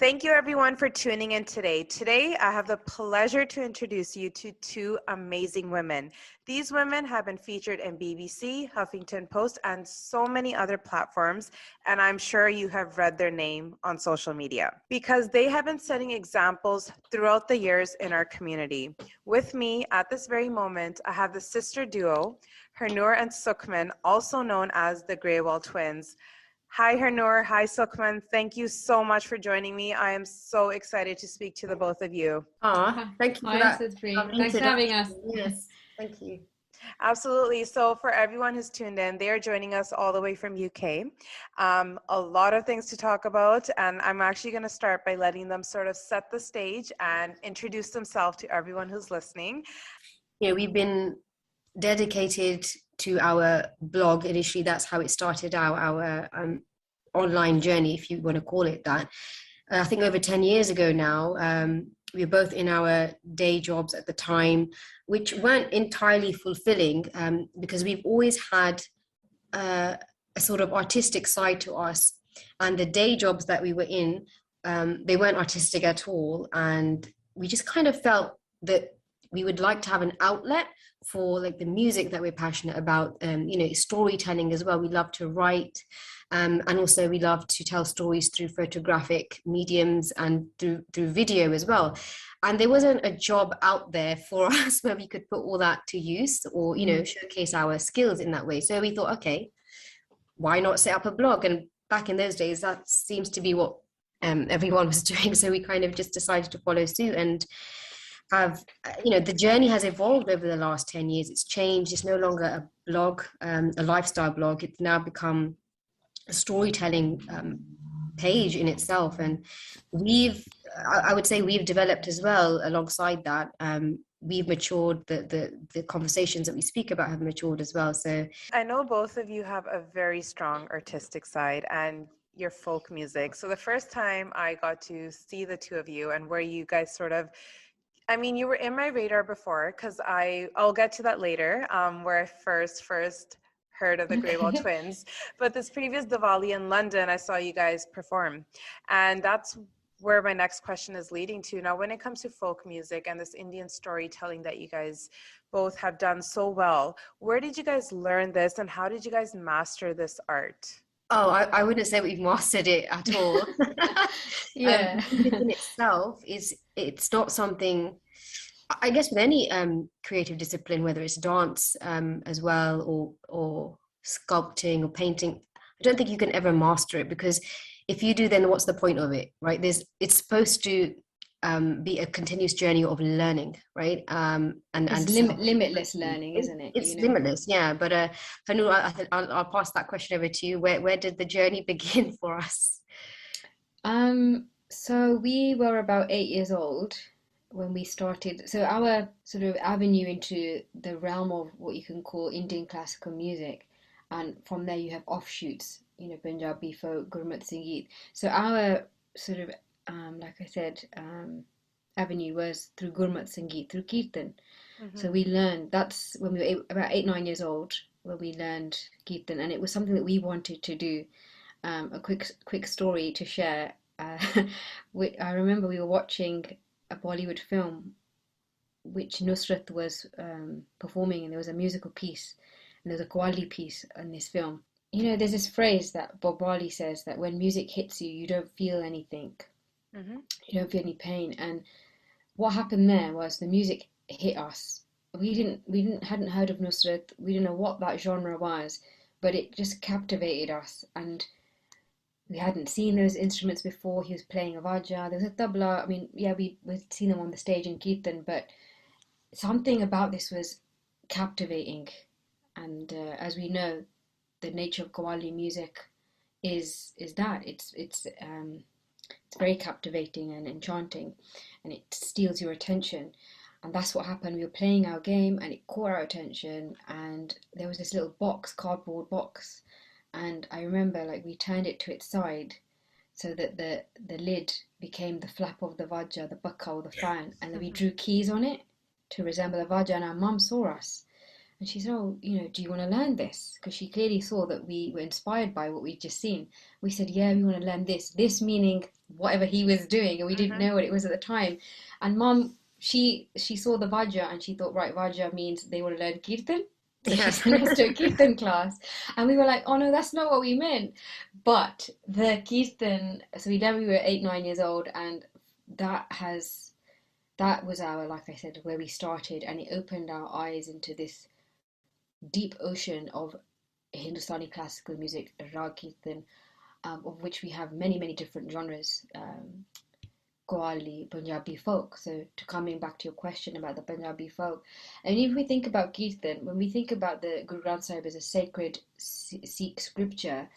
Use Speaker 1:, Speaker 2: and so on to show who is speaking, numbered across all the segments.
Speaker 1: Thank you everyone for tuning in today. Today, I have the pleasure to introduce you to two amazing women. These women have been featured in BBC, Huffington Post, and so many other platforms, and I'm sure you have read their name on social media because they have been setting examples throughout the years in our community. With me at this very moment, I have the sister duo, Hernur and Sukhman, also known as the Grewal Twins. Hi, Hernur. Hi, Sukhman. Thank you so much for joining me. I am so excited to speak to the both of you.
Speaker 2: Thank you for that.
Speaker 3: Thanks for having us.
Speaker 2: Yes, thank you.
Speaker 1: Absolutely. So for everyone who's tuned in, they are joining us all the way from UK. A lot of things to talk about, and I'm actually going to start by letting them sort of set the stage and introduce themselves to everyone who's listening.
Speaker 2: Yeah, we've been dedicated to our blog. Initially, that's how it started, our online journey, if you want to call it that. I think over 10 years ago now. We were both in our day jobs at the time, which weren't entirely fulfilling because we've always had a sort of artistic side to us. And the day jobs that we were in, they weren't artistic at all. And we just kind of felt that we would like to have an outlet for like the music that we're passionate about, storytelling as well. We love to write, and also we love to tell stories through photographic mediums and through video as well. And there wasn't a job out there for us where we could put all that to use or, showcase our skills in that way. So we thought, okay, why not set up a blog? And back in those days, that seems to be what everyone was doing. So we kind of just decided to follow suit and have, the journey has evolved over the last 10 years. It's changed. It's no longer a blog, a lifestyle blog. It's now become a storytelling page in itself. And I would say we've developed as well alongside that. We've matured, the conversations that we speak about have matured as well. So
Speaker 1: I know both of you have a very strong artistic side and your folk music. So the first time I got to see the two of you and where you guys sort of, you were in my radar before because I'll get to that later, where I first heard of the Grewal Twins. But this previous Diwali in London, I saw you guys perform. And that's where my next question is leading to. Now, when it comes to folk music and this Indian storytelling that you guys both have done so well, where did you guys learn this and how did you guys master this art?
Speaker 2: Oh, I wouldn't say we've mastered it at all.
Speaker 3: Yeah.
Speaker 2: Music in itself it's not something, I guess with any creative discipline, whether it's dance as well or sculpting or painting, I don't think you can ever master it, because if you do, then what's the point of it, right? It's supposed to be a continuous journey of learning, right?
Speaker 3: Limitless learning, isn't it?
Speaker 2: It's limitless, yeah. But Hanu, I'll pass that question over to you. Where did the journey begin for us?
Speaker 3: So we were about 8 years old when we started. So our sort of avenue into the realm of what you can call Indian classical music, and from there you have offshoots, Punjabi folk, Gurmat Sangeet. So our sort of like I said, avenue was through Gurmat Sangeet, through Kirtan. Mm-hmm. So we learned, that's when we were about 8-9 years old, when we learned Kirtan, and it was something that we wanted to do. A quick story to share. I remember we were watching a Bollywood film which Nusrat was performing, and there was a musical piece, and there was a Qawwali piece in this film. There's this phrase that Bob Marley says, that when music hits you, you don't feel anything. Mm-hmm. You don't feel any pain. And what happened there was the music hit us. We hadn't heard of Nusrat. We didn't know what that genre was, but it just captivated us. And we hadn't seen those instruments before. He was playing a vajja. There was a tabla. We'd seen them on the stage in Kirtan, but something about this was captivating. And as we know, the nature of Qawwali music is that it's very captivating and enchanting, and it steals your attention. And that's what happened. We were playing our game and it caught our attention, and there was this little cardboard box, and I remember we turned it to its side so that the lid became the flap of the vajja, the bakka or the fan, and then we drew keys on it to resemble the vajja, and our mum saw us. And she said, do you want to learn this? Because she clearly saw that we were inspired by what we'd just seen. We said, yeah, we want to learn this. This meaning whatever he was doing, and we didn't know what it was at the time. And mom, she saw the Vajra and she thought, right, Vajra means they want to learn Kirtan. So she sent us to a Kirtan class. And we were like, oh no, that's not what we meant. But the Kirtan, so we were 8, 9 years old, and that was our, like I said, where we started, and it opened our eyes into this deep ocean of Hindustani classical music, Rag Kirtan, of which we have many, many different genres. Qawwali, Punjabi folk. So to coming back to your question about the Punjabi folk, and if we think about Kirtan, when we think about the Guru Granth Sahib as a sacred Sikh scripture,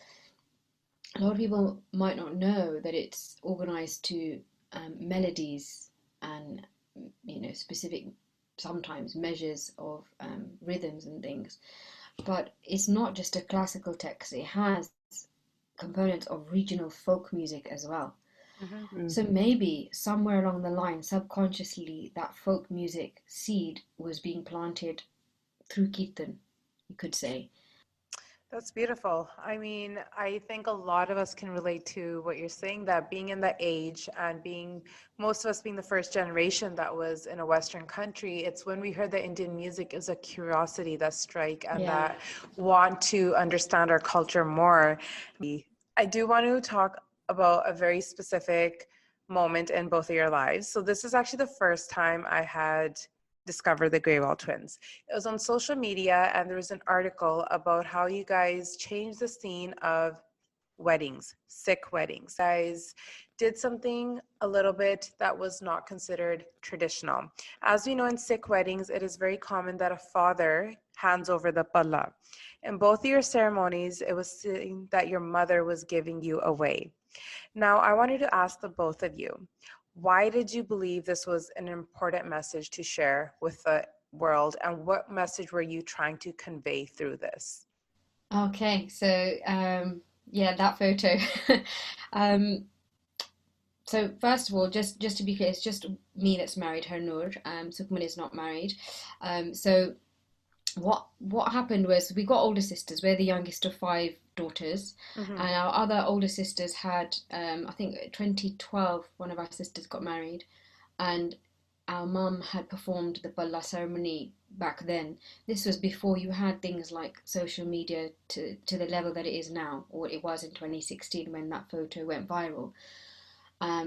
Speaker 3: a lot of people might not know that it's organized to melodies and specific sometimes measures of rhythms and things. But it's not just a classical text, it has components of regional folk music as well. So maybe somewhere along the line, subconsciously, that folk music seed was being planted through Kirtan, you could say.
Speaker 1: That's beautiful. I mean, I think a lot of us can relate to what you're saying, that being in that age and most of us being the first generation that was in a Western country, it's when we heard that Indian music is a curiosity that strike and that want to understand our culture more. I do want to talk about a very specific moment in both of your lives. So this is actually the first time I had discovered the Grewal Twins. It was on social media, and there was an article about how you guys changed the scene of weddings, Sikh weddings. You guys did something a little bit that was not considered traditional. As we know, in Sikh weddings, it is very common that a father hands over the palla. In both of your ceremonies, it was saying that your mother was giving you away. Now, I wanted to ask the both of you, why did you believe this was an important message to share with the world, and what message were you trying to convey through this?
Speaker 3: Okay, so that photo. So first of all, just to be clear, it's just me that's married, her Noor. Sukhman is not married. So what happened was we got older sisters. We're the youngest of 5 daughters, and our other older sisters had, I think 2012, one of our sisters got married, and our mum had performed the Palla ceremony back then. This was before you had things like social media to the level that it is now, or it was in 2016 when that photo went viral.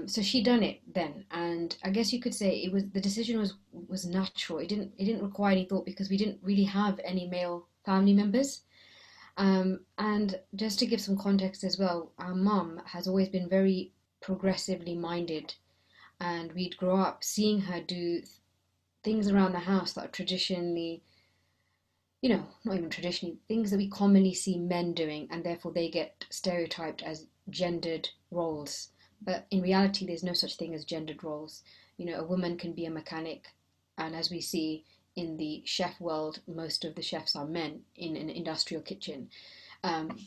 Speaker 3: So she done it then, and I guess you could say the decision was natural. It didn't require any thought because we didn't really have any male family members. And just to give some context as well, our mum has always been very progressively minded, and we'd grow up seeing her do things around the house that are traditionally, not even traditionally, things that we commonly see men doing, and therefore they get stereotyped as gendered roles. But in reality, there's no such thing as gendered roles. A woman can be a mechanic, and as we see in the chef world, most of the chefs are men in an industrial kitchen.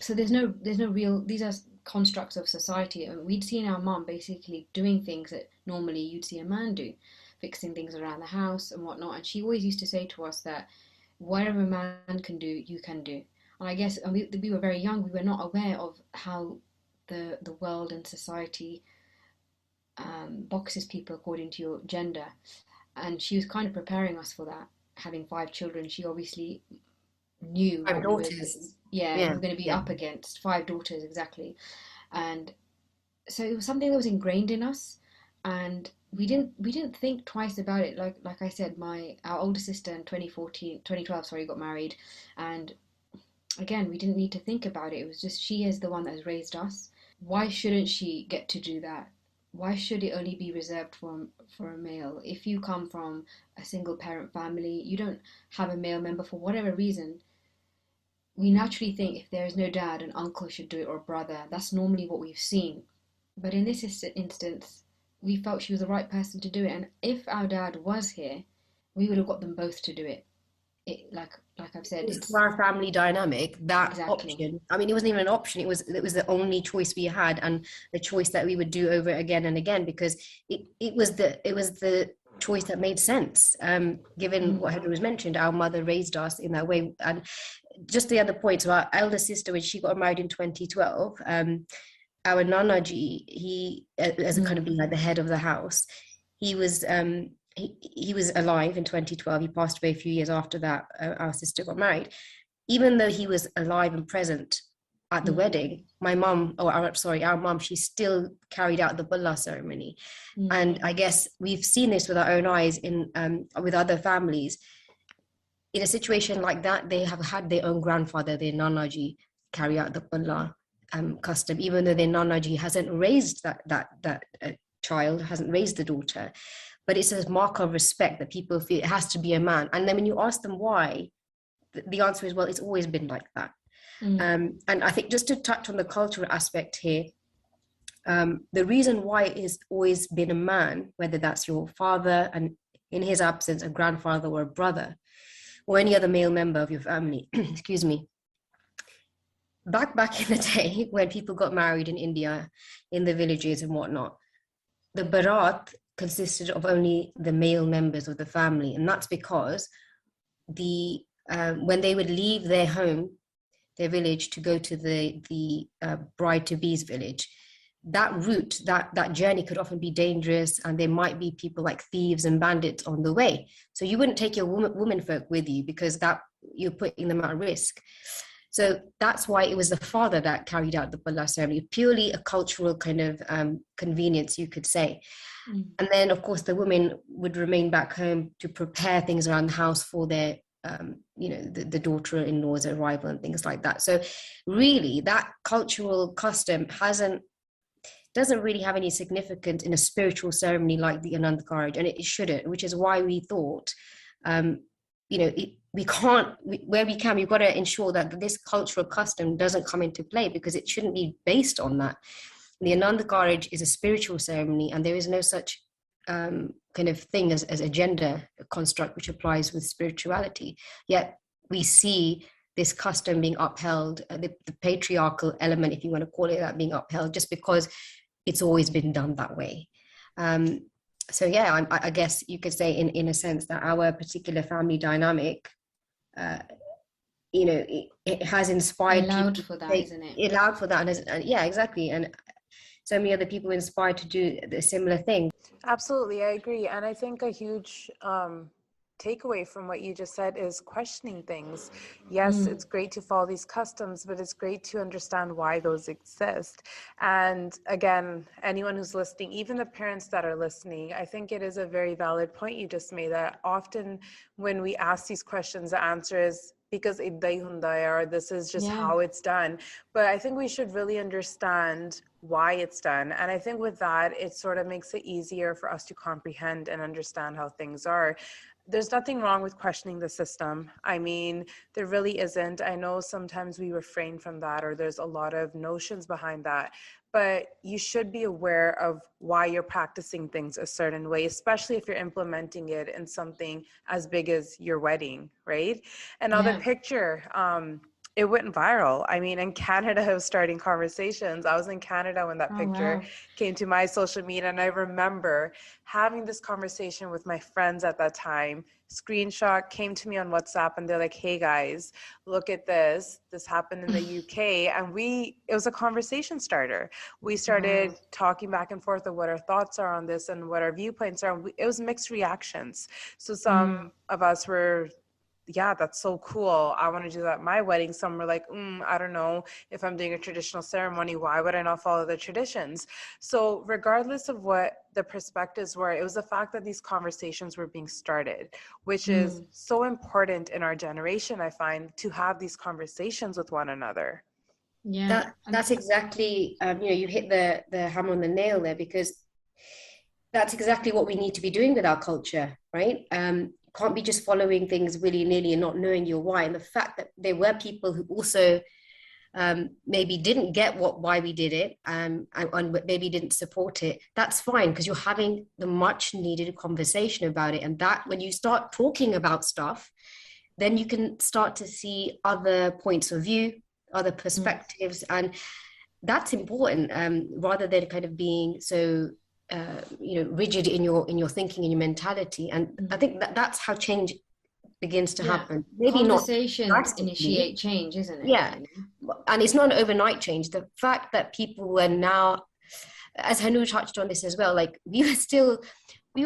Speaker 3: So there's no real, these are constructs of society. And we'd seen our mum basically doing things that normally you'd see a man do, fixing things around the house and whatnot. And she always used to say to us that whatever a man can do, you can do. And I guess we were very young, we were not aware of how the world and society boxes people according to your gender, and she was kind of preparing us for that. Having 5 children, she obviously knew
Speaker 2: 5 daughters.
Speaker 3: we were going to be up against 5 daughters exactly, and so it was something that was ingrained in us, and we didn't think twice about it. Like I said, our older sister in 2012 got married, and again, we didn't need to think about it. It was just, she is the one that has raised us. Why shouldn't she get to do that? Why should it only be reserved for a male? If you come from a single parent family, you don't have a male member for whatever reason, we naturally think if there is no dad, an uncle should do it, or a brother. That's normally what we've seen. But in this instance, we felt she was the right person to do it. And if our dad was here, we would have got them both to do it. Like I've said,
Speaker 2: it's for our family dynamic, that
Speaker 3: exactly.
Speaker 2: option. I mean, it wasn't even an option. It was the only choice we had, and the choice that we would do over again and again, because it was the choice that made sense, given what Heather was mentioned. Our mother raised us in that way. And just the other point, so our elder sister, when she got married in 2012, our Nanaji, he, as a kind of being like the head of the house, he was he was alive in 2012. He passed away a few years after that. Our sister got married. Even though he was alive and present at the wedding, my mom, our mom, she still carried out the Bulla ceremony. And I guess we've seen this with our own eyes in with other families. In a situation like that, they have had their own grandfather, their Nanaji, carry out the Bulla custom, even though their Nanaji hasn't raised that child, hasn't raised the daughter. But it's a mark of respect that people feel it has to be a man. And then when you ask them why, the answer is, well, it's always been like that. And I think just to touch on the cultural aspect here, the reason why it has always been a man, whether that's your father and in his absence, a grandfather or a brother, or any other male member of your family, excuse me, back in the day when people got married in India, in the villages and whatnot, the Bharat consisted of only the male members of the family. And that's because when they would leave their home, their village, to go to the bride-to-be's village, that route, that journey could often be dangerous, and there might be people like thieves and bandits on the way. So you wouldn't take your women folk with you, because that you're putting them at risk. So that's why it was the father that carried out the Bulla ceremony, purely a cultural kind of convenience, you could say. And then, of course, the women would remain back home to prepare things around the house for their, the daughter-in-law's arrival and things like that. So really, that cultural custom doesn't really have any significance in a spiritual ceremony like the Anand Karaj, and it shouldn't, which is why we thought, we've got to ensure that this cultural custom doesn't come into play, because it shouldn't be based on that. The Anand Karaj is a spiritual ceremony, and there is no such kind of thing as a gender construct which applies with spirituality. Yet we see this custom being upheld, the patriarchal element, if you want to call it that, being upheld just because it's always been done that way. So yeah, I guess you could say in a sense that our particular family dynamic, it has inspired
Speaker 3: allowed
Speaker 2: people
Speaker 3: for that, isn't it?
Speaker 2: It allowed for that, and yeah, exactly. And so many other people inspired to do the similar thing.
Speaker 1: Absolutely, I agree. And I think a huge takeaway from what you just said is questioning things. Yes, it's great to follow these customs, but it's great to understand why those exist. And again, anyone who's listening, even the parents that are listening, I think it is a very valid point you just made, that often when we ask these questions, the answer is because idda hi hunda hai, or this is just how it's done. But I think we should really understand why it's done. And I think with that, it sort of makes it easier for us to comprehend and understand how things are. There's nothing wrong with questioning the system. I mean, there really isn't. I know sometimes we refrain from that, or there's a lot of notions behind that, but you should be aware of why you're practicing things a certain way, especially if you're implementing it in something as big as your wedding, right? Another picture, it went viral. I mean, in Canada, I was starting conversations. I was in Canada when that picture came to my social media. And I remember having this conversation with my friends at that time. Screenshot came to me on WhatsApp, and they're like, hey guys, look at this. This happened in the UK. And it was a conversation starter. We started talking back and forth of what our thoughts are on this and what our viewpoints are. It was mixed reactions. So some of us were, yeah, that's so cool, I want to do that at my wedding. Some were like, I don't know if I'm doing a traditional ceremony, why would I not follow the traditions? So regardless of what the perspectives were, it was the fact that these conversations were being started, which is so important in our generation, I find, to have these conversations with one another.
Speaker 2: That's exactly, you hit the hammer on the nail there, because that's exactly what we need to be doing with our culture, right? Can't be just following things willy-nilly and not knowing your why. And the fact that there were people who also maybe didn't get why we did it, and maybe didn't support it, that's fine, because you're having the much needed conversation about it. And that when you start talking about stuff, then you can start to see other points of view, other perspectives, and that's important, rather than kind of being so rigid in your thinking and your mentality. And I think that's how change begins to
Speaker 3: Yeah.
Speaker 2: happen. Maybe not
Speaker 3: Conversations
Speaker 2: drastically.
Speaker 3: initiate change, isn't it?
Speaker 2: Yeah.
Speaker 3: You
Speaker 2: And it's not an overnight change. The fact that people were now, as Hanu touched on this as well, like we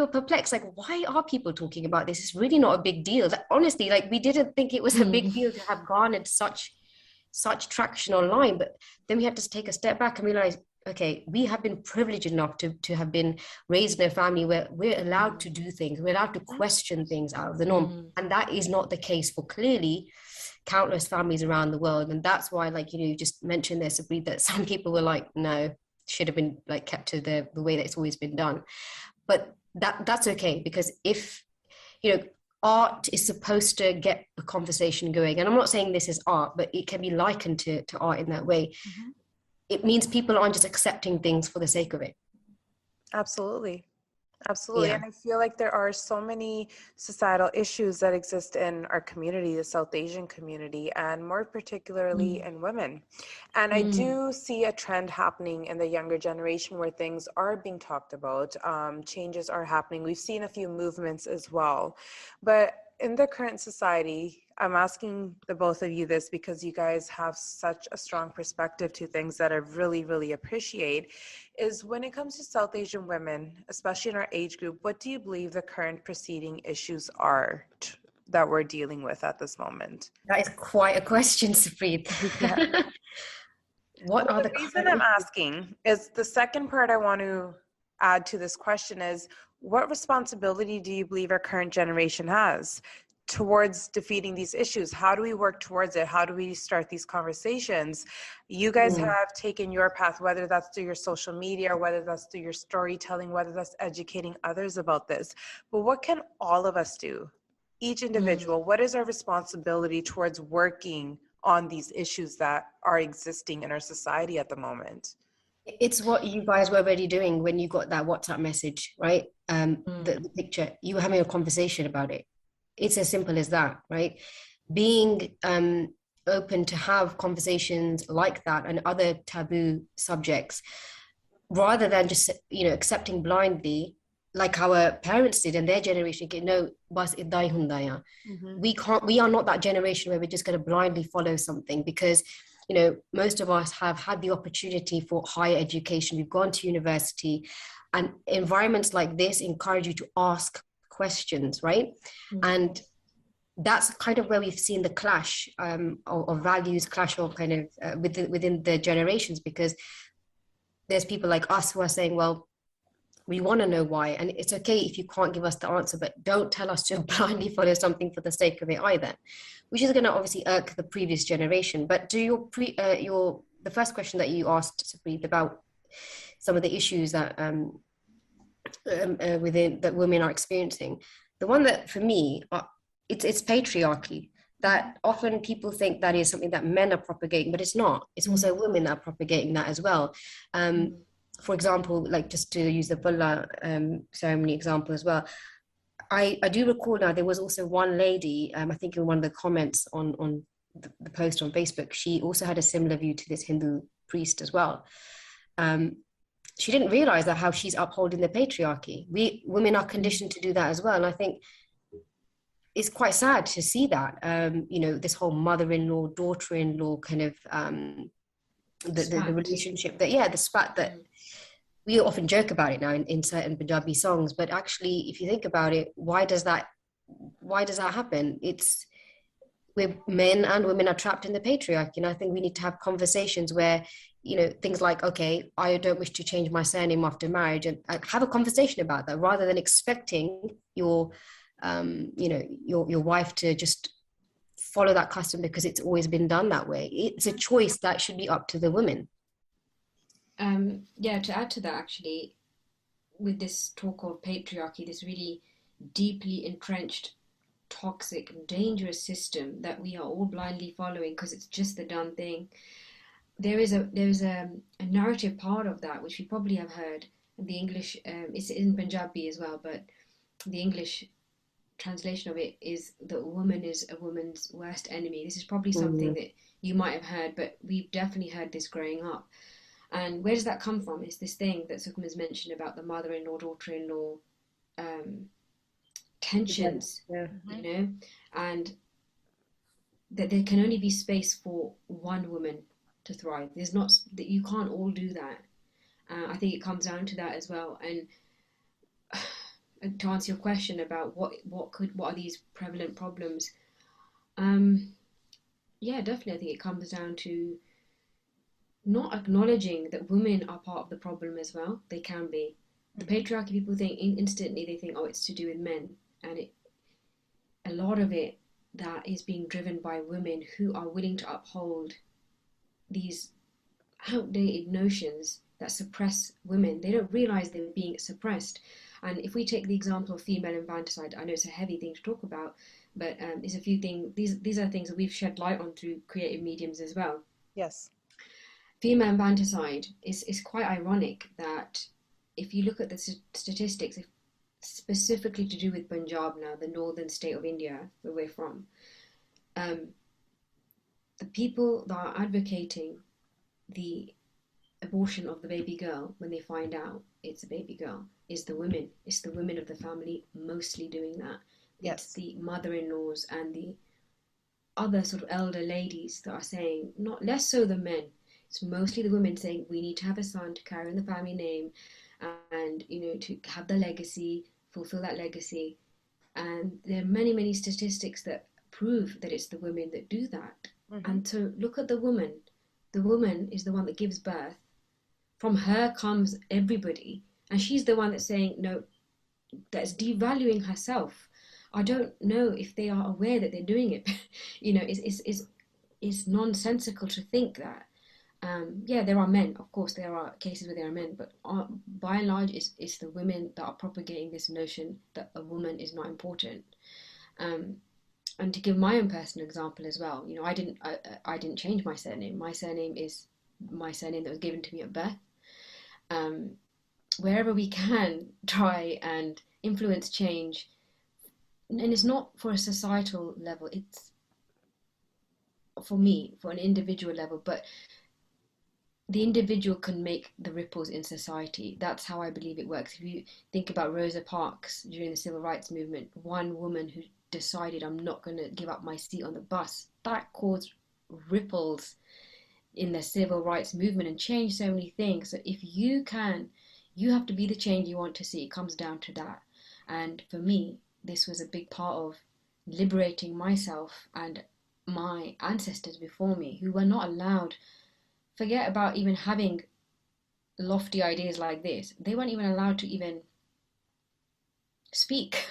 Speaker 2: were perplexed, like, why are people talking about this? It's really not a big deal. Like, honestly, like, we didn't think it was a big deal to have garnered such traction online. But then we had to take a step back and realize, okay, we have been privileged enough to have been raised in a family where we're allowed to do things, we're allowed to question things out of the norm. And that is not the case for clearly countless families around the world. And that's why, like, you know, you just mentioned there, Sapreet, that some people were like, no, should have been like kept to the way that it's always been done. But that's okay, because if, you know, art is supposed to get a conversation going, and I'm not saying this is art, but it can be likened to art in that way. It means people aren't just accepting things for the sake of it.
Speaker 1: Absolutely. Absolutely.
Speaker 2: Yeah.
Speaker 1: And I feel like there are so many societal issues that exist in our community, the South Asian community, and more particularly in women. And I do see a trend happening in the younger generation where things are being talked about. Changes are happening. We've seen a few movements as well. But in the current society, I'm asking the both of you this because you guys have such a strong perspective to things that I really, really appreciate, is when it comes to South Asian women, especially in our age group, what do you believe the current preceding issues are that we're dealing with at this moment?
Speaker 2: That is quite a question, Sapreet. What are
Speaker 1: The reason I'm asking is the second part I want to add to this question is, what responsibility do you believe our current generation has towards defeating these issues? How do we work towards it? How do we start these conversations? You guys have taken your path, whether that's through your social media or whether that's through your storytelling, whether that's educating others about this. But what can all of us do? Each individual, what is our responsibility towards working on these issues that are existing in our society at the moment?
Speaker 2: It's what you guys were already doing when you got that WhatsApp message, right? The picture, you were having a conversation about it. It's as simple as that, right? Being open to have conversations like that and other taboo subjects, rather than just, you know, accepting blindly, like our parents did and their generation. No, bas idda hi hunda hai. We are not that generation where we're just going to blindly follow something, because, you know, most of us have had the opportunity for higher education. We've gone to university, and environments like this encourage you to ask questions, right? And that's kind of where we've seen the clash of values, clash of kind of within the generations, because there's people like us who are saying, well, we want to know why, and it's okay if you can't give us the answer, but don't tell us to blindly follow something for the sake of it either, which is going to obviously irk the previous generation. But to the first question that you asked, Sapreet, about some of the issues that within that women are experiencing, the one that for me, it's patriarchy. That often people think that is something that men are propagating, but it's not. It's also women that are propagating that as well. For example, like, just to use the Bulla ceremony example as well, I do recall now there was also one lady, I think in one of the comments on the post on Facebook, she also had a similar view to this Hindu priest as well. She didn't realize that how she's upholding the patriarchy. We women are conditioned to do that as well. And I think it's quite sad to see that, you know, this whole mother-in-law, daughter-in-law kind of the relationship that, the spat that we often joke about it now in certain Punjabi songs, but actually, if you think about it, why does that happen? It's where men and women are trapped in the patriarchy. And I think we need to have conversations where, you know, things like, okay, I don't wish to change my surname after marriage, and have a conversation about that, rather than expecting your wife to just follow that custom because it's always been done that way. It's a choice that should be up to the women.
Speaker 3: To add to that, actually, with this talk of patriarchy, this really deeply entrenched, toxic, and dangerous system that we are all blindly following because it's just the done thing. There is a narrative part of that which we probably have heard. The English, it's in Punjabi as well, but the English translation of it is that a woman is a woman's worst enemy. This is probably something that you might have heard, but we've definitely heard this growing up. And where does that come from? It's this thing that Sukma's mentioned about the mother-in-law, daughter-in-law tensions,
Speaker 2: Yeah.
Speaker 3: you know, and that there can only be space for one woman to thrive. There's not that you can't all do that. I think it comes down to that as well. And to answer your question about what are these prevalent problems, yeah, definitely I think it comes down to not acknowledging that women are part of the problem as well. They can be. The patriarchy, people think instantly, they think, oh, it's to do with men, and a lot of it that is being driven by women who are willing to uphold these outdated notions that suppress women. They don't realize they're being suppressed. And if we take the example of female infanticide, I know it's a heavy thing to talk about, but there's a few things, these are things that we've shed light on through creative mediums as well.
Speaker 1: Yes.
Speaker 3: Female infanticide is quite ironic that if you look at the statistics, specifically to do with Punjab now, the northern state of India, where we're from, the people that are advocating the abortion of the baby girl when they find out it's a baby girl is the women. It's the women of the family mostly doing that.
Speaker 1: Yes.
Speaker 3: It's the mother-in-laws and the other sort of elder ladies that are saying, not less so the men. It's mostly the women saying we need to have a son to carry on the family name and, you know, to have the legacy, fulfill that legacy. And there are many, many statistics that prove that it's the women that do that. And so look at the woman. The woman is the one that gives birth. From her comes everybody. And she's the one that's saying, no, that's devaluing herself. I don't know if they are aware that they're doing it. You know, it's nonsensical to think that. Yeah, there are men, of course, there are cases where there are men, but by and large, it's the women that are propagating this notion that a woman is not important. And to give my own personal example as well, you know, I didn't change my surname. My surname is my surname that was given to me at birth. Wherever we can try and influence change, and it's not for a societal level, it's for me, for an individual level, but the individual can make the ripples in society. That's how I believe it works. If you think about Rosa Parks during the civil rights movement, one woman who decided I'm not going to give up my seat on the bus, that caused ripples in the civil rights movement and changed so many things. So if you can, you have to be the change you want to see. It comes down to that. And for me, this was a big part of liberating myself and my ancestors before me, who were not allowed. Forget about even having lofty ideas like this. They weren't even allowed to even speak.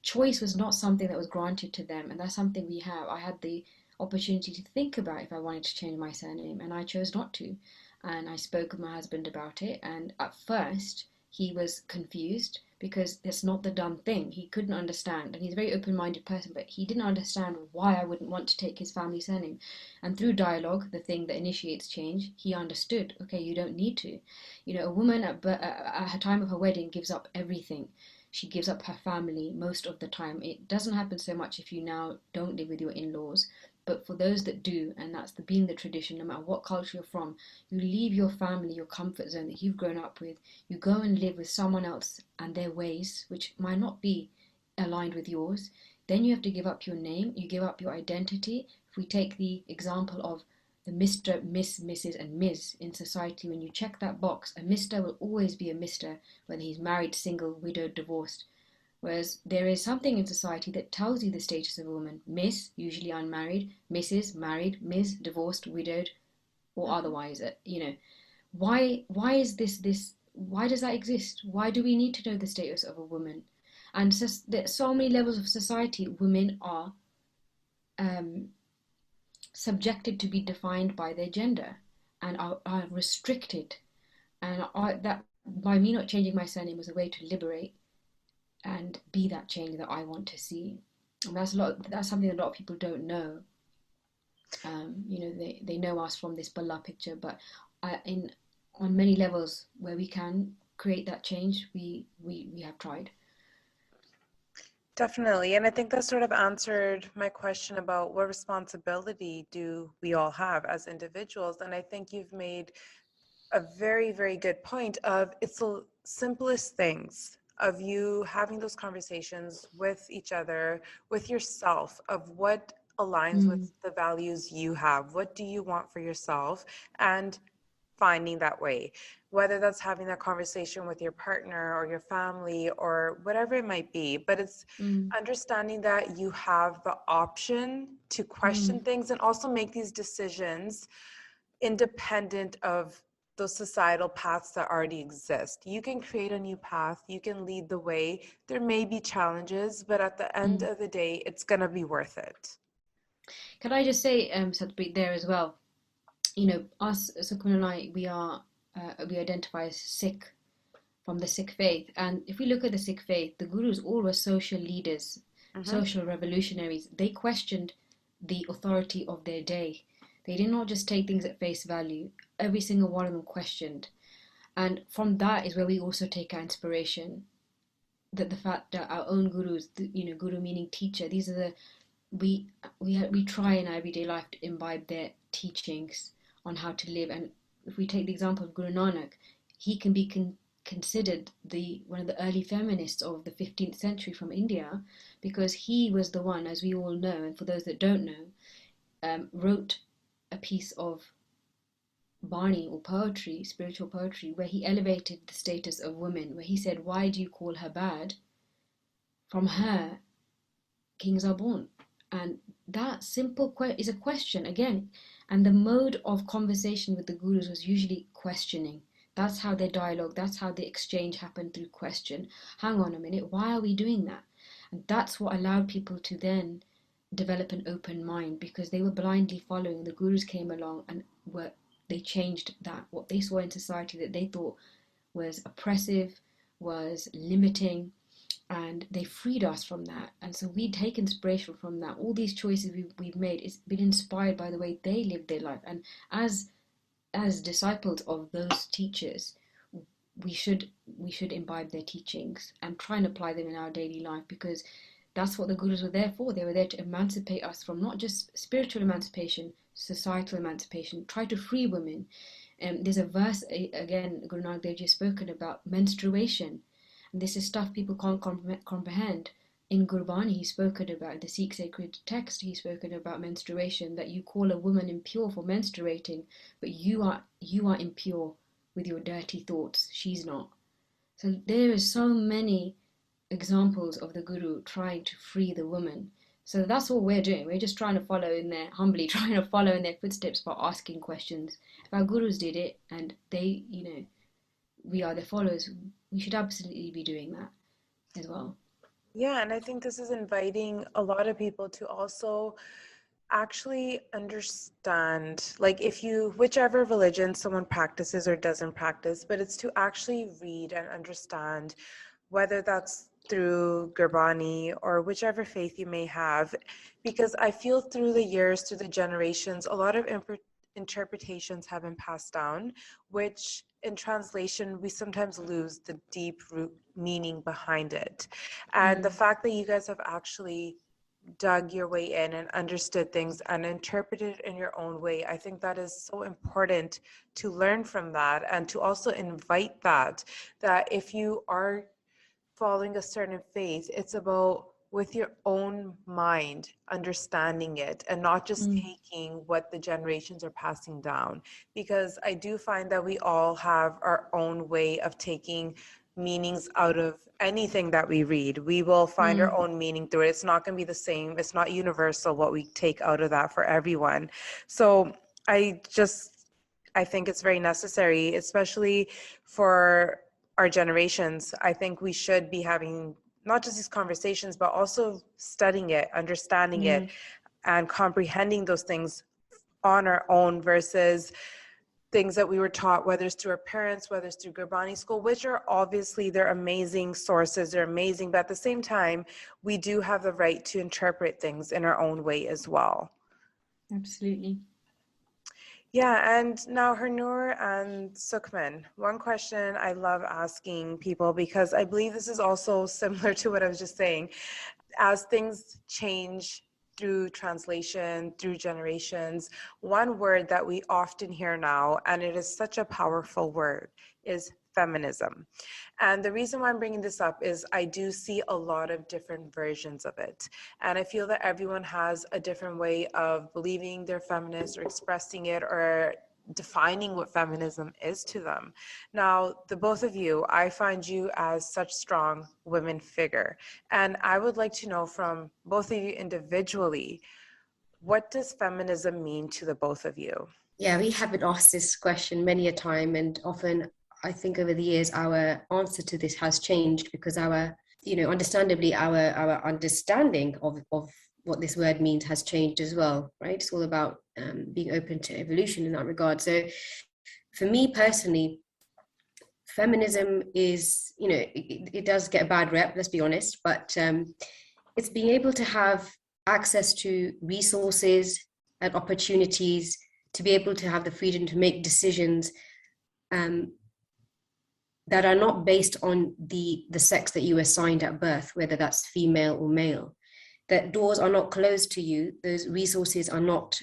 Speaker 3: Choice was not something that was granted to them, and that's something we have. I had the opportunity to think about if I wanted to change my surname, and I chose not to. And I spoke with my husband about it, and at first he was confused because that's not the done thing. He couldn't understand, and he's a very open-minded person, but he didn't understand why I wouldn't want to take his family surname. And through dialogue, the thing that initiates change, he understood, okay, you don't need to. You know, a woman at her time of her wedding gives up everything. She gives up her family most of the time. It doesn't happen so much if you now don't live with your in-laws, but for those that do, and that's being the tradition, no matter what culture you're from, you leave your family, your comfort zone that you've grown up with, you go and live with someone else and their ways, which might not be aligned with yours. Then you have to give up your name, you give up your identity. If we take the example of the Mr., Miss, Mrs. and Ms. in society, when you check that box, a Mr. will always be a Mr., whether he's married, single, widowed, divorced. Whereas there is something in society that tells you the status of a woman. Miss, usually unmarried, Mrs., married, Ms., divorced, widowed, or otherwise. You know, why is this? Why does that exist? Why do we need to know the status of a woman? And there's so many levels of society, women are subjected to be defined by their gender and are restricted. And that by me not changing my surname was a way to liberate and be that change that I want to see. And that's something that a lot of people don't know. You know, they know us from this Balla picture, but on many levels where we can create that change, we have tried.
Speaker 1: Definitely. And I think that sort of answered my question about what responsibility do we all have as individuals. And I think you've made a very, very good point of it's the simplest things. of you having those conversations with each other, with yourself, of what aligns with the values you have. What do you want for yourself? And finding that way, whether that's having that conversation with your partner or your family or whatever it might be. But it's understanding that you have the option to question things and also make these decisions independent of those societal paths that already exist. You can create a new path, you can lead the way. There may be challenges, but at the end of the day, it's going to be worth it.
Speaker 3: Can I just say, Sapreet, there as well, you know, us, Sukun and I, we identify as Sikh, from the Sikh faith. And if we look at the Sikh faith, the Gurus all were social leaders, social revolutionaries. They questioned the authority of their day. They did not just take things at face value. Every single one of them questioned. And from that is where we also take our inspiration. That the fact that our own Gurus, you know, Guru meaning teacher, these are the, we try in our everyday life to imbibe their teachings on how to live. And if we take the example of Guru Nanak, he can be considered one of the early feminists of the 15th century from India, because he was the one, as we all know, and for those that don't know, wrote a piece of Bani or poetry, spiritual poetry, where he elevated the status of women, where he said, why do you call her bad? From her, kings are born. And that simple is a question again. And the mode of conversation with the Gurus was usually questioning. That's how their dialogue, that's how the exchange happened, through question. Hang on a minute, why are we doing that? And that's what allowed people to then develop an open mind, because they were blindly following. The Gurus came along and they changed that, what they saw in society that they thought was oppressive, was limiting, and they freed us from that. And so we take inspiration from that. All these choices we've made, it's been inspired by the way they lived their life. And as disciples of those teachers, we should imbibe their teachings and try and apply them in our daily life, because that's what the Gurus were there for. They were there to emancipate us from not just spiritual emancipation, societal emancipation, try to free women. There's a verse, again, Guru Nanak Dev Ji has spoken about menstruation. And this is stuff people can't comprehend. In Gurbani, he's spoken about, the Sikh sacred text, he's spoken about menstruation, that you call a woman impure for menstruating, but you are impure with your dirty thoughts. She's not. So there is so many examples of the Guru trying to free the woman. So that's all we're doing. We're just trying to follow in their, humbly trying to follow in their footsteps by asking questions. If our Gurus did it and they, you know, we are their followers, we should absolutely be doing that as well.
Speaker 1: Yeah, and I think this is inviting a lot of people to also actually understand, like, if you, whichever religion someone practices or doesn't practice, but it's to actually read and understand, whether that's through Gurbani or whichever faith you may have, because I feel through the years, through the generations, a lot of interpretations have been passed down, which in translation, we sometimes lose the deep root meaning behind it. And the fact that you guys have actually dug your way in and understood things and interpreted in your own way, I think that is so important to learn from that, and to also invite that if you are following a certain faith, it's about with your own mind understanding it and not just taking what the generations are passing down. Because I do find that we all have our own way of taking meanings out of anything that we read. We will find our own meaning through it. It's not going to be the same. It's not universal what we take out of that for everyone. So I think it's very necessary, especially for our generations. I think we should be having not just these conversations, but also studying it, understanding it, and comprehending those things on our own versus things that we were taught, whether it's through our parents, whether it's through Gurbani school, which are obviously, they're amazing sources, they're amazing, but at the same time, we do have the right to interpret things in our own way as well.
Speaker 3: Absolutely.
Speaker 1: Yeah, and now Hernur and Sukhman, one question I love asking people, because I believe this is also similar to what I was just saying. As things change through translation, through generations, one word that we often hear now, and it is such a powerful word, is feminism. And the reason why I'm bringing this up is I do see a lot of different versions of it. And I feel that everyone has a different way of believing they're feminist or expressing it or defining what feminism is to them. Now, the both of you, I find you as such strong women figure. And I would like to know from both of you individually, what does feminism mean to the both of you?
Speaker 2: Yeah, we have been asked this question many a time, and often I think over the years our answer to this has changed because our, understandably, our understanding of what this word means has changed as well, right? It's all about being open to evolution in that regard. So for me personally, feminism is, it does get a bad rep, let's be honest, but it's being able to have access to resources and opportunities to be able to have the freedom to make decisions that are not based on the sex that you assigned at birth, whether that's female or male. That doors are not closed to you. Those resources are not,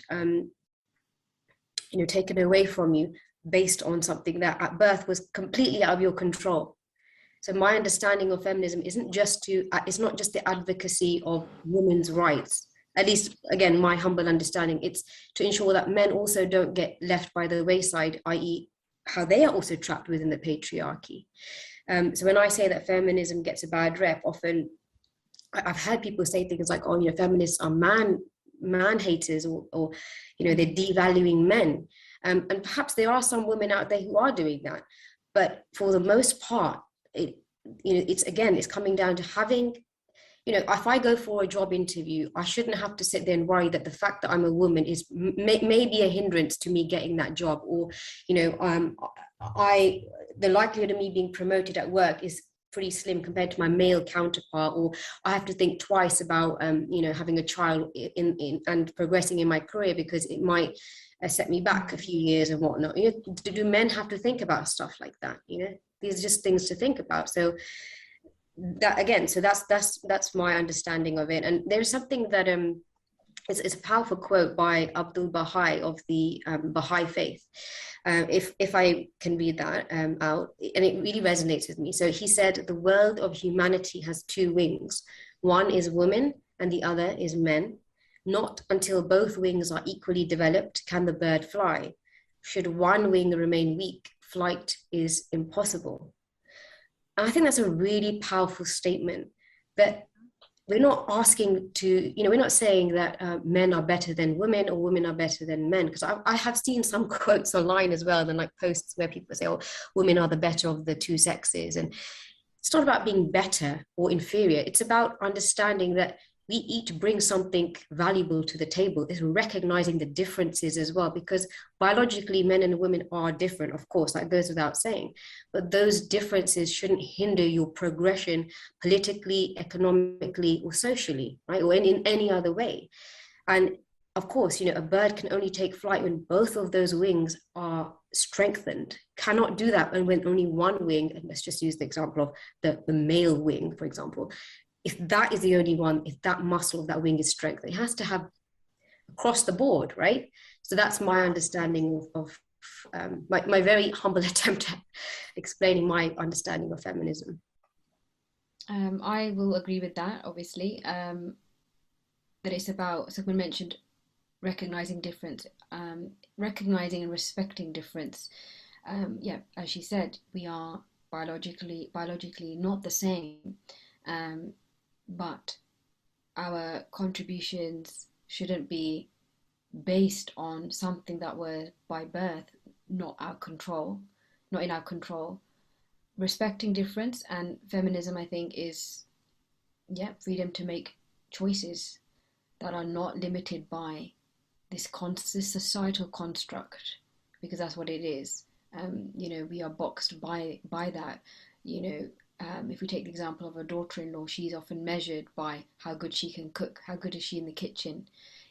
Speaker 2: taken away from you based on something that at birth was completely out of your control. So my understanding of feminism it's not just the advocacy of women's rights. At least, again, my humble understanding, it's to ensure that men also don't get left by the wayside, i.e. how they are also trapped within the patriarchy. So when I say that feminism gets a bad rep, often I've heard people say things like, feminists are man haters or they're devaluing men. And perhaps there are some women out there who are doing that. But for the most part, it's coming down to having, if I go for a job interview, I shouldn't have to sit there and worry that the fact that I'm a woman is maybe a hindrance to me getting that job, or, the likelihood of me being promoted at work is pretty slim compared to my male counterpart, or I have to think twice about, having a child and progressing in my career because it might set me back a few years and whatnot. Do men have to think about stuff like that? These are just things to think about. So that again, so that's my understanding of it. And there's something that it's a powerful quote by Abdul Baha'i of the Baha'i faith. If I can read that out, and it really resonates with me. So he said, the world of humanity has two wings. One is women and the other is men. Not until both wings are equally developed can the bird fly. Should one wing remain weak, flight is impossible. And I think that's a really powerful statement, that we're not asking to, we're not saying that men are better than women or women are better than men. Because I have seen some quotes online as well, and like posts where people say, women are the better of the two sexes. And it's not about being better or inferior. It's about understanding that we each bring something valuable to the table. It's recognizing the differences as well, because biologically men and women are different, of course, that goes without saying, but those differences shouldn't hinder your progression politically, economically, or socially, right? Or in any other way. And of course, a bird can only take flight when both of those wings are strengthened. Cannot do that when only one wing, and let's just use the example of the male wing, for example. If that is the only one, if that muscle of that wing is strengthened, it has to have across the board, right? So that's my understanding of my very humble attempt at explaining my understanding of feminism.
Speaker 3: I will agree with that, obviously, that it's about, someone mentioned recognizing difference, recognizing and respecting difference. As she said, we are biologically not the same. But our contributions shouldn't be based on something that was by birth not in our control. Respecting difference and feminism, I think, is freedom to make choices that are not limited by this societal construct, because that's what it is. We are boxed by that. If we take the example of a daughter-in-law, she's often measured by how good she can cook, how good is she in the kitchen,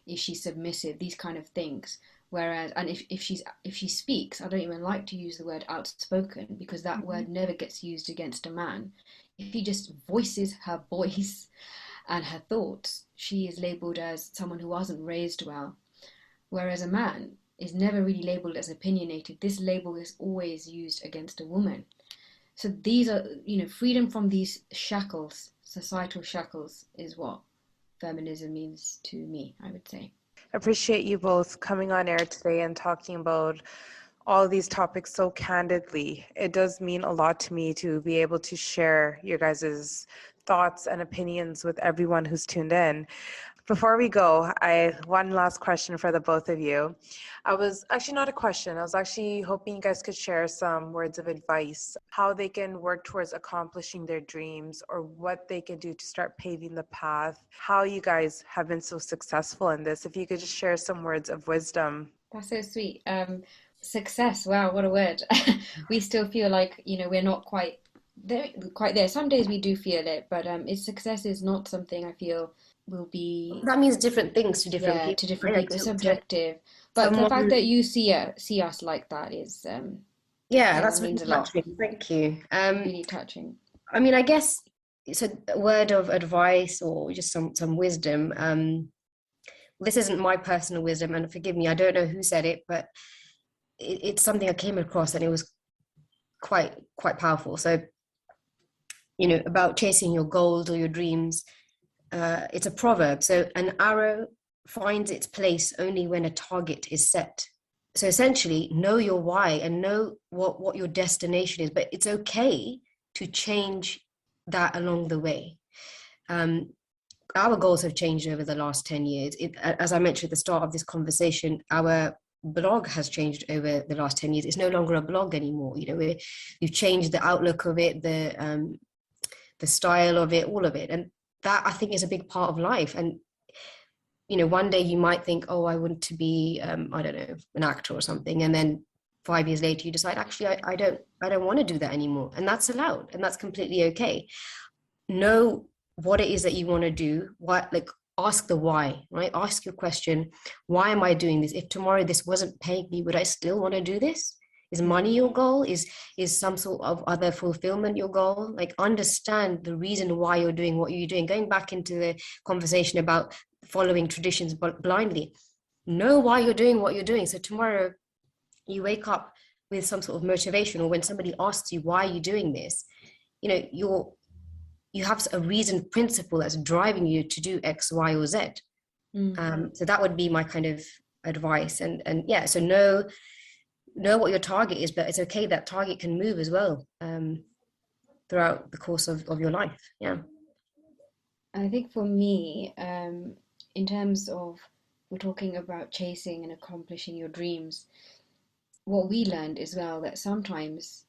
Speaker 3: is she submissive, these kind of things. Whereas, and if she speaks, I don't even like to use the word outspoken, because that word never gets used against a man. If she just voices her voice and her thoughts, she is labelled as someone who wasn't raised well. Whereas a man is never really labelled as opinionated. This label is always used against a woman. So these are, freedom from these shackles, societal shackles, is what feminism means to me, I would say.
Speaker 1: Appreciate you both coming on air today and talking about all these topics so candidly. It does mean a lot to me to be able to share your guys' thoughts and opinions with everyone who's tuned in. Before we go, one last question for the both of you. I was actually not a question. I was actually hoping you guys could share some words of advice, how they can work towards accomplishing their dreams, or what they can do to start paving the path, how you guys have been so successful in this. If you could just share some words of wisdom.
Speaker 3: That's so sweet. Success, wow, what a word. We still feel like, we're not quite there. Some days we do feel it, but success is not something I feel will be,
Speaker 2: That means different things to different people.
Speaker 3: to different
Speaker 2: right?
Speaker 3: people. It's subjective. But the fact that you see us like that is
Speaker 2: that's really
Speaker 3: means a lot.
Speaker 2: touching. Thank you.
Speaker 3: Really touching.
Speaker 2: I mean, I guess it's a word of advice or just some wisdom. This isn't my personal wisdom, and forgive me, I don't know who said it, but it's something I came across and it was quite powerful. So, about chasing your goals or your dreams, it's a proverb. So an arrow finds its place only when a target is set. So essentially, know your why and know what your destination is, but it's okay to change that along the way. Our goals have changed over the last 10 years. As I mentioned at the start of this conversation, our blog has changed over the last 10 years. It's no longer a blog anymore. We've changed the outlook of it, the style of it, all of it. And that, I think, is a big part of life. And, one day you might think, oh, I want to be, I don't know, an actor or something. And then 5 years later, you decide, actually, I don't want to do that anymore. And that's allowed. And that's completely okay. Know what it is that you want to do, ask the why, right? Ask your question, why am I doing this? If tomorrow this wasn't paying me, would I still want to do this? Is money your goal? Is some sort of other fulfillment your goal? Understand the reason why you're doing what you're doing. Going back into the conversation about following traditions blindly, know why you're doing what you're doing. So tomorrow you wake up with some sort of motivation, or when somebody asks you, why are you doing this? You have a reasoned principle that's driving you to do X, Y, or Z. So that would be my kind of advice. So know what your target is, but it's okay, that target can move as well throughout the course of your life. Yeah.
Speaker 3: I think for me, in terms of, we're talking about chasing and accomplishing your dreams, what we learned as well, that sometimes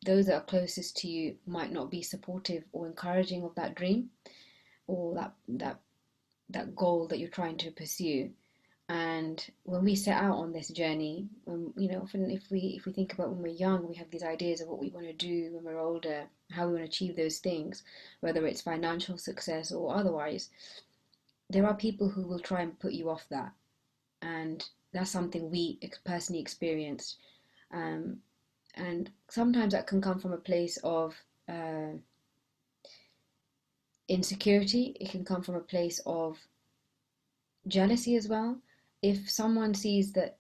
Speaker 3: those that are closest to you might not be supportive or encouraging of that dream or that goal that you're trying to pursue. And when we set out on this journey, often if we think about when we're young, we have these ideas of what we want to do when we're older, how we want to achieve those things, whether it's financial success or otherwise. There are people who will try and put you off that, and that's something we personally experienced. And sometimes that can come from a place of insecurity. It can come from a place of jealousy as well. If someone sees that,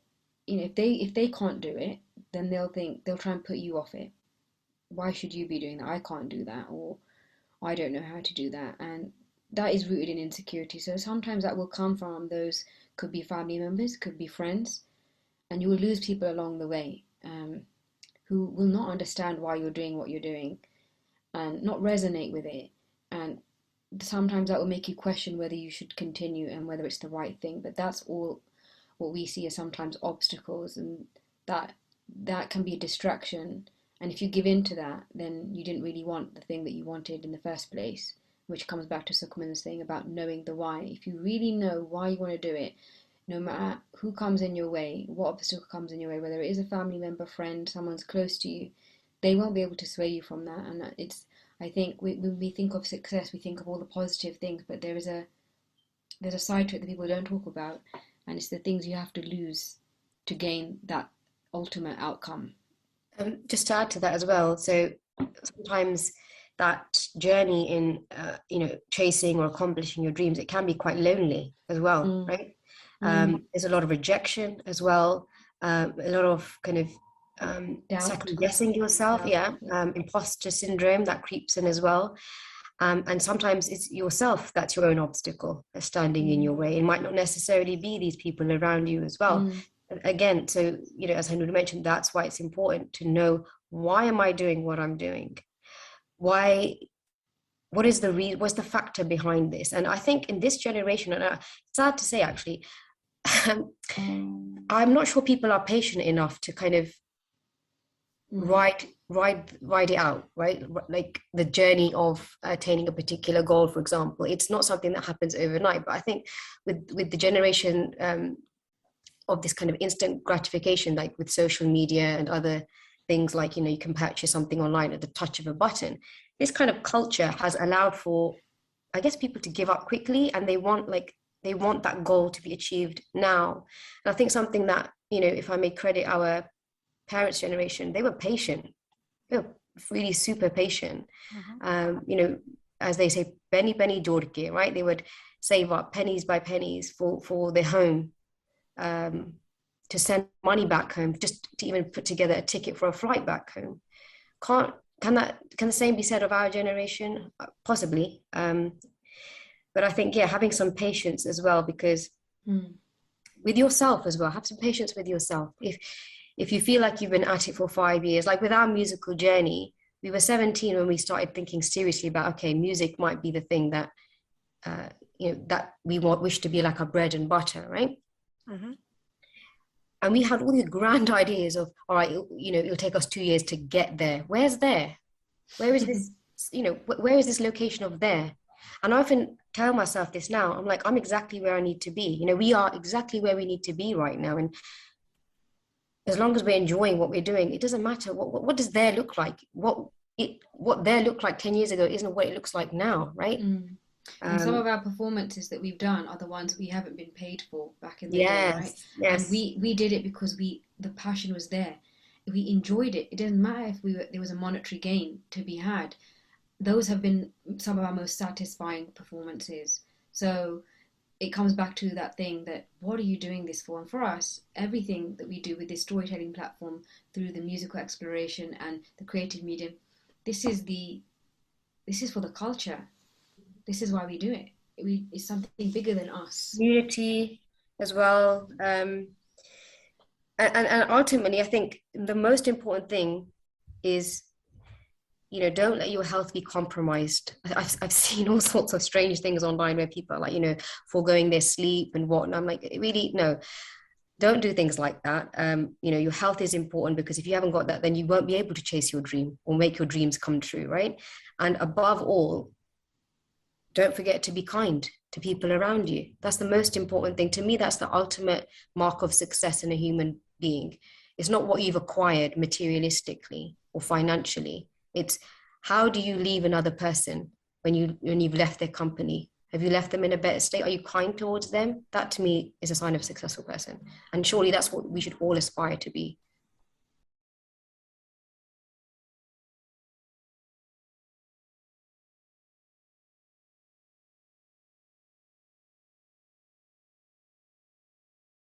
Speaker 3: if they can't do it, then they'll try and put you off it. Why should you be doing that? I can't do that, or I don't know how to do that. And that is rooted in insecurity. So sometimes that will come from those, could be family members, could be friends, and you will lose people along the way who will not understand why you're doing what you're doing and not resonate with it. And sometimes that will make you question whether you should continue and whether it's the right thing. But that's all what we see as sometimes obstacles, and that can be a distraction. And if you give in to that, then you didn't really want the thing that you wanted in the first place, which comes back to Sukhman's thing about knowing the why. If you really know why you want to do it, no matter who comes in your way, what obstacle comes in your way, whether it is a family member, friend, someone's close to you, they won't be able to sway you from that. And I think when we think of success, we think of all the positive things, but there's a side to it that people don't talk about, and it's the things you have to lose to gain that ultimate outcome.
Speaker 2: Just to add to that as well, so sometimes that journey in chasing or accomplishing your dreams, it can be quite lonely as well, right? There's a lot of rejection as well, a lot of kind of second guessing yourself. Imposter syndrome that creeps in as well. And sometimes it's yourself that's your own obstacle that's standing in your way. It might not necessarily be these people around you as well. Again, so, you know, as Henry mentioned, that's why it's important to know, why am I doing what I'm doing? What is what's the factor behind this? And I think in this generation, and it's sad to say actually, I'm not sure people are patient enough to kind of ride it out, right? Like the journey of attaining a particular goal, for example. It's not something that happens overnight, but I think with the generation of this kind of instant gratification, like with social media and other things, like, you know, you can purchase something online at the touch of a button. This kind of culture has allowed for, I guess, people to give up quickly, and they want that goal to be achieved now. And I think something that, you know, if I may credit our parents' generation, they were patient. They were really super patient. You know, as they say, penny jorke, right? They would save up pennies by pennies for their home, to send money back home, just to even put together a ticket for a flight back home. Can the same be said of our generation? Possibly. But I think, yeah, having some patience as well, because with yourself as well, have some patience with yourself. If you feel like you've been at it for 5 years, like with our musical journey, we were 17 when we started thinking seriously about, okay, music might be the thing that, you know, that we wish to be like our bread and butter, right? And we had all these grand ideas of, all right, you know, it'll take us 2 years to get there. Where's there? Where is this, you know, where is this location of there? And I often tell myself this now. I'm like, I'm exactly where I need to be. You know, we are exactly where we need to be right now. And as long as we're enjoying what we're doing, it doesn't matter what does there look like. What there looked like 10 years ago isn't what it looks like now, right?
Speaker 3: And some of our performances that we've done are the ones we haven't been paid for back in the day, right?
Speaker 2: Yes.
Speaker 3: And we did it because the passion was there. We enjoyed it. It doesn't matter if there was a monetary gain to be had. Those have been some of our most satisfying performances. So it comes back to that thing that, what are you doing this for? And for us, everything that we do with this storytelling platform, through the musical exploration and the creative medium, this is for the culture. This is why we do it. It's something bigger than us. Community
Speaker 2: as well. And ultimately, I think the most important thing is, you know, don't let your health be compromised. I've seen all sorts of strange things online where people are like, you know, foregoing their sleep and whatnot. I'm like, really, no, don't do things like that. You know, your health is important, because if you haven't got that, then you won't be able to chase your dream or make your dreams come true, right? And above all, don't forget to be kind to people around you. That's the most important thing. To me, that's the ultimate mark of success in a human being. It's not what you've acquired materialistically or financially. It's, how do you leave another person when you've left their company? Have you left them in a better state? Are you kind towards them? That to me is a sign of a successful person. And surely that's what we should all aspire to be.